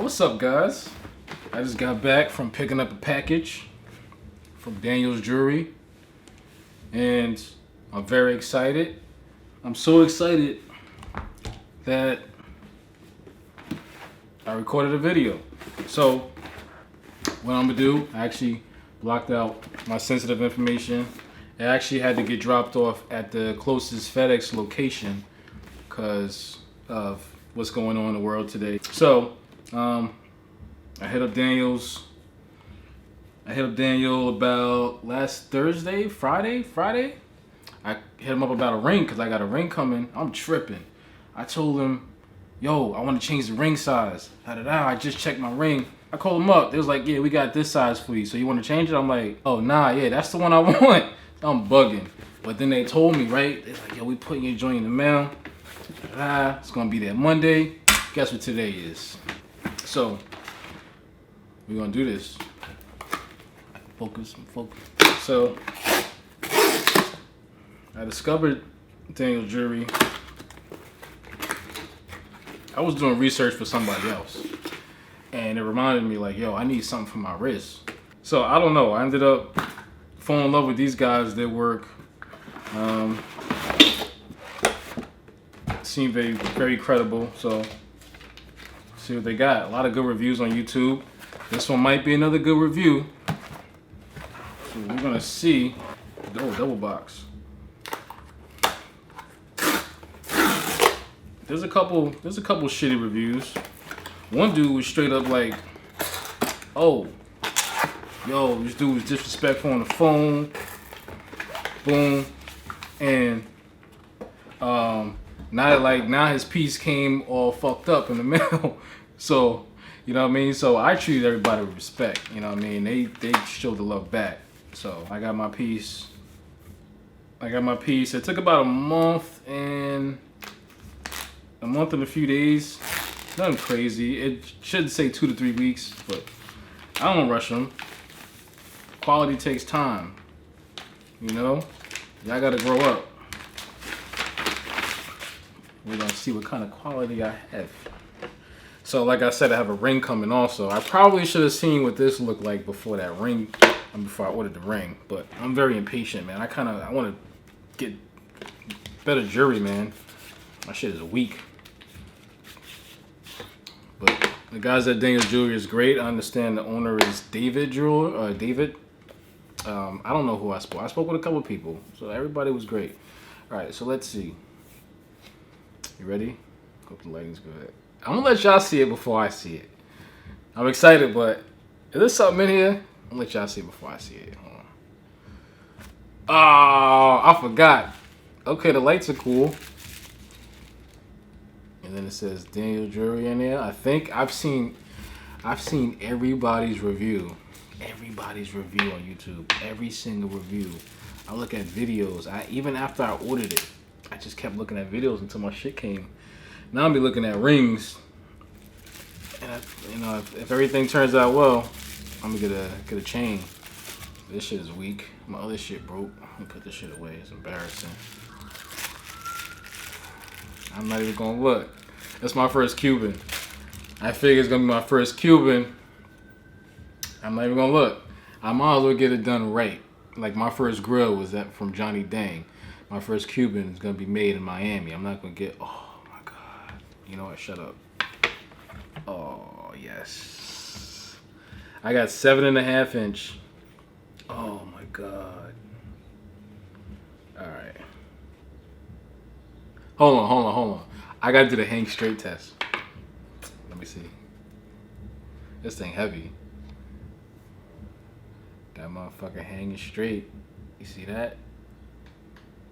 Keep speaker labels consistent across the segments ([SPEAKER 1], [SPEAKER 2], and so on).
[SPEAKER 1] What's up, guys? I just got back from picking up a package from Daniel's Jewelry, and I'm very excited. I'm so excited that I recorded a video. So what I'm gonna do, I actually blocked out my sensitive information. It actually had to get dropped off at the closest FedEx location because of what's going on in the world today. So I hit up Daniel about last Friday. I hit him up about a ring because I got a ring coming. I'm tripping. I told him, yo, I want to change the ring size. I just checked my ring. I called him up. They was like, yeah, we got this size for you. So you want to change it? I'm like, oh, nah, yeah, that's the one I want. I'm bugging. But then they told me, right? They're like, yo, we putting your joint in the mail. It's going to be there Monday. Guess what today is? So we're going to do this. Focus. So I discovered Daniel's Jewelry. I was doing research for somebody else, and it reminded me like, yo, I need something for my wrist. So I don't know. I ended up falling in love with these guys. Their work seemed very credible. So see what they got. A lot of good reviews on YouTube. This one might be another good review. So we're gonna see. Oh, double box. There's a couple shitty reviews. One dude was straight up like, oh, yo, this dude was disrespectful on the phone. Boom. And now his piece came all fucked up in the mail. So, you know what I mean? So I treated everybody with respect. You know what I mean? They showed the love back. So I got my piece. It took about a month and a few days. Nothing crazy. It should say 2 to 3 weeks, but I don't rush them. Quality takes time. You know? Y'all gotta grow up. We're gonna see what kind of quality I have. So like I said, I have a ring coming also. I probably should have seen what this looked like before I ordered the ring, but I'm very impatient, man. I want to get better jewelry, man. My shit is weak. But the guys at Daniel's Jewelry is great. I understand the owner is David. I don't know who I spoke. I spoke with a couple people, so everybody was great. All right, so let's see. You ready? Hope the lighting's good. I'm gonna let y'all see it before I see it. I'm excited, but is there something in here? I'm gonna let y'all see it before I see it. Hold on. Oh, I forgot. Okay, the lights are cool. And then it says Daniel Jewelry in there. I think I've seen everybody's review. Everybody's review on YouTube. Every single review. I look at videos. Even after I ordered it, I just kept looking at videos until my shit came. Now I'll be looking at rings. And if everything turns out well, I'm gonna get a chain. This shit is weak. My other shit broke. I'm gonna put this shit away. It's embarrassing. I'm not even gonna look. That's my first Cuban. I figure it's gonna be my first Cuban. I'm not even gonna look. I might as well get it done right. Like my first grill was from Johnny Dang. My first Cuban is gonna be made in Miami. I'm not gonna get. Oh my god. You know what? Shut up. Oh yes. I got 7.5 inch. Oh my god. All right. Hold on. I gotta do the hang straight test. Let me see. This thing heavy. That motherfucker hanging straight. You see that?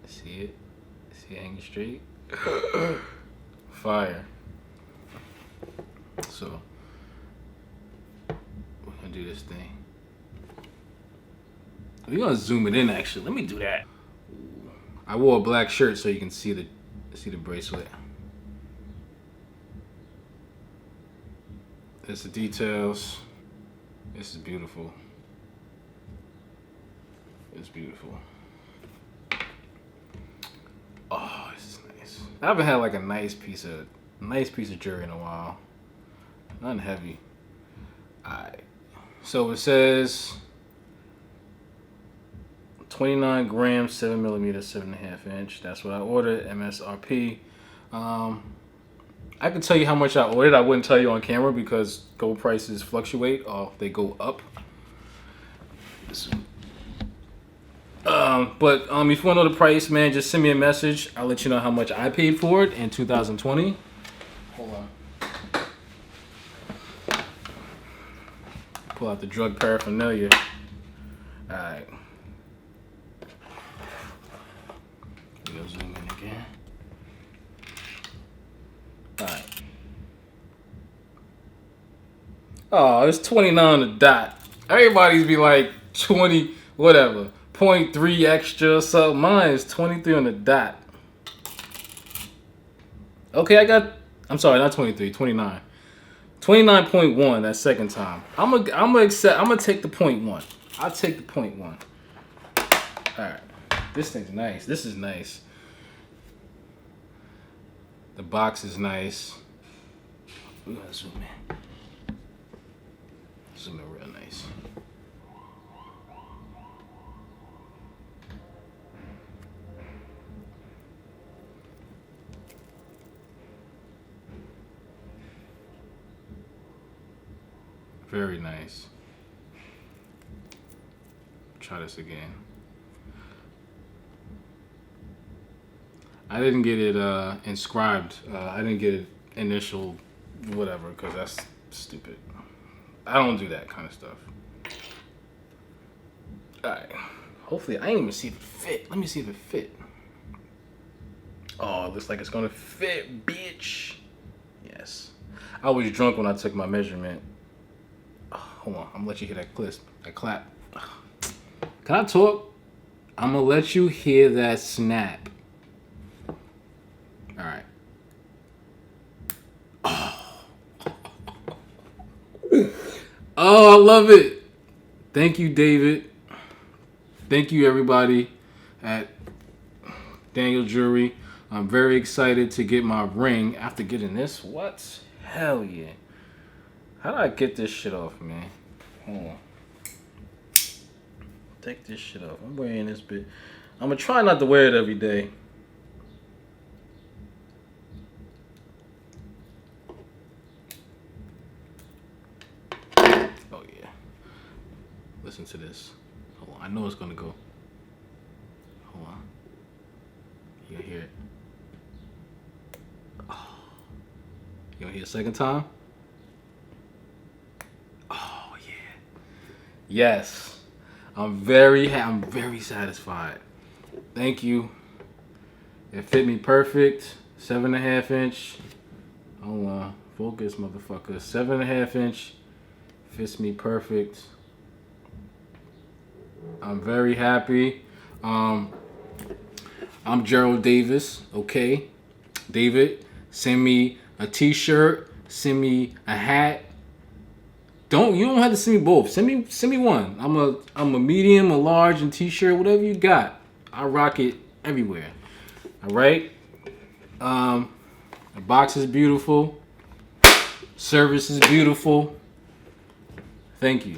[SPEAKER 1] See it? See it hanging straight? Fire. So, we're gonna do this thing. We're gonna zoom it in actually. Let me do that. I wore a black shirt so you can see the bracelet. There's the details. This is beautiful. It's beautiful. I haven't had like a nice piece of jewelry in a while. Nothing heavy. Alright. So it says 29 grams, 7 millimeters, 7.5 inch. That's what I ordered. MSRP. I can tell you how much I ordered. I wouldn't tell you on camera because gold prices fluctuate or they go up. But if you want to know the price, man, just send me a message. I'll let you know how much I paid for it in 2020. Hold on. Pull out the drug paraphernalia. Alright. We'll zoom in again. Alright. Oh, it's 29 on the dot. Everybody's be like 20, whatever. 0.3 extra or something. Mine is 23 on the dot. Okay, I'm sorry, not 23, 29. 29.1 that second time. I'm gonna take the 0.1. I'll take the 0.1. Alright. This thing's nice. This is nice. The box is nice. We're gonna zoom in. Zoom in real nice. Very nice. Try this again. I didn't get it inscribed. I didn't get it initial whatever because that's stupid. I don't do that kind of stuff. Alright. Hopefully, I ain't even see if it fit. Let me see if it fit. Oh, it looks like it's gonna fit, bitch. Yes. I was drunk when I took my measurement. Hold on, I'm gonna let you hear that clap. Can I talk? I'm gonna let you hear that snap. All right. Oh, I love it. Thank you, David. Thank you, everybody at Daniel Jewelry. I'm very excited to get my ring after getting this. What? Hell yeah. How do I get this shit off, man? Hold on. Take this shit off. I'm wearing this bit. I'm gonna try not to wear it every day. Oh yeah. Listen to this. Hold on. I know it's gonna go. Hold on. You gonna hear it? Oh. You gonna hear it a second time? Oh yeah. Yes. I'm very satisfied. Thank you. It fit me perfect. 7.5 inch. Hold on. Focus, motherfucker. 7.5 inch. Fits me perfect. I'm very happy. I'm Gerald Davis. Okay. David, send me a t-shirt. Send me a hat. You don't have to send me both. Send me one. I'm a medium, a large, and t-shirt, whatever you got. I rock it everywhere. All right. The box is beautiful. Service is beautiful. Thank you.